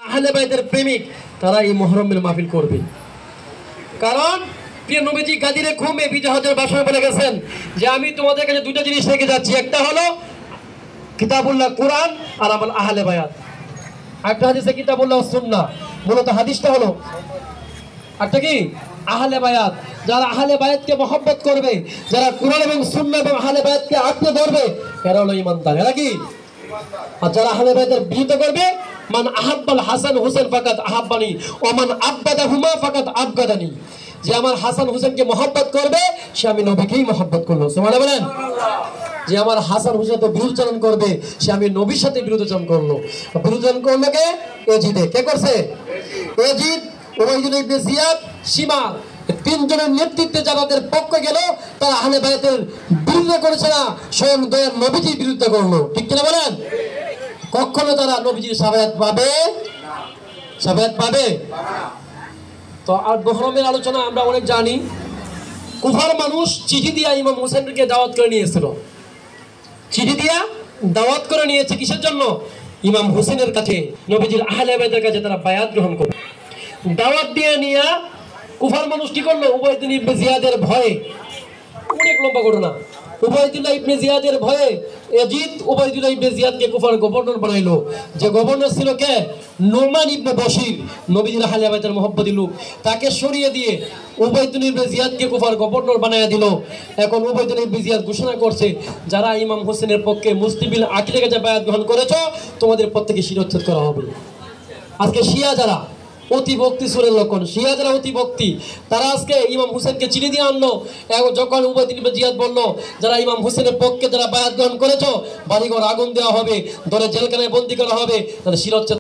আহলে বাইতের প্রেমিক তারা এই মুহররমের মাহফিল করবে। কারণ প্রিয় নবীজি গাদিরে ঘুমে বিজয় হজের ভাষণে বলে গেছেন যে আমি তোমাদের কাছে দুটো জিনিস রেখে যাচ্ছি, একটা হলো কিতাবুল্লাহ কোরআন আর আমার আহলে বায়াত। একটা হাদিসে কিতাবুল্লাহ সুন্নাহ, মূলত হাদিসটা হলো একটা কি আহলে বায়াত। যারা আহলে বায়াতকে মহব্বত করবে, যারা কোরআন এবং সুন্নাহ এবং আহলে বায়াতকে আঁকড়ে ধরবে, এরা হলো ঈমানদার। এরা কি? আর যারা আহলে বায়াতের বিরোধিতা করবে, মান আহাব্বাল হাসান হুসেন ফাকাত আহাব্বানি ওয়া মান আবগাদাহুমা ফাকাত আবগাদানি, যে আমার হাসান হুসেনকে মহব্বত করবে সে আমি নবীকেই মহব্বত করলো। সুবহানাল্লাহ বলেন। যে আমার হাসান হুসেনকে বিরোধাচরণ করবে সে আমি নবীর সাথে বিরোধাচরণ করলো। বিরোধাচরণ করলো কে? এজিদে। কে করছে? এজিদ, উবাইদুল ইবনে জিয়াদ, শিমার, তিনজনের নেতৃত্বে যাদের পক্ষে গেল তারা আহলে বায়াতের বিরোধিতা করেছে না, স্বয়ং দয়ার নবীজির বিরোধিতা করলো। ঠিক কিনা বলেন? কখনো তারা নবীজির সাফায়াত পাবে? সাফায়াত পাবে? তো আর মুহররমের আলোচনা আমরা অনেক জানি। কুফার মানুষ চিঠি দিয়া ইমাম হোসেনকে দাওয়াত করে নিয়েছিল। চিঠি দিয়া দাওয়াত করে নিয়েছে কিসের জন্য? ইমাম হোসেনের কাছে, নবীজির আহলে বায়াতের কাছে তারা বায়াত গ্রহণ করবে। দাওয়াত দিয়ে নিয়ে কুফার মানুষ কি করলো? উবাইদুল্লাহ ইবনে জিয়াদের ভয়ে, অনেক লম্বা ঘটনা, উবাইদুল্লাহ ইবনে জিয়াদের ভয়ে এজিদ উবাইদুল্লাহ ইবনে জিয়াদকে কুফার গভর্নর বানাইলো। যে গভর্নর ছিল কে? নোমান ইবনে বশির, নবীজির আহলে বায়াতের মহব্বতী লোক। তাকে সরিয়ে দিয়ে উবাইদুল্লাহ ইবনে জিয়াদকে কুফার গভর্নর বানায়া দিল। এখন উবাইদুল্লাহ ইবনে জিয়াদ ঘোষণা করছে, যারা ইমাম হোসেনের পক্ষে মুসলিমিল আকিদের কাছে বায়াত গ্রহণ করেছো তোমাদের প্রত্যেককে শিরচ্ছেদ করা হবে। আজকে শিয়া যারা অতি ভক্তি সুরের লক্ষণ, শিয়া যারা অতি ভক্তি, তারা আজকে ইমাম হোসেনকে চিনি দিয়ে আনলো। যখন উবাইদুল্লাহ ইবনে জিয়াদ বললো যারা ইমাম হোসেনের পক্ষে যারা বায়াত গ্রহণ করেছো বাড়িঘর আগুন দেওয়া হবে, ধরে জেলখানায় বন্দী করা হবে, তাদের শিরচ্ছেদ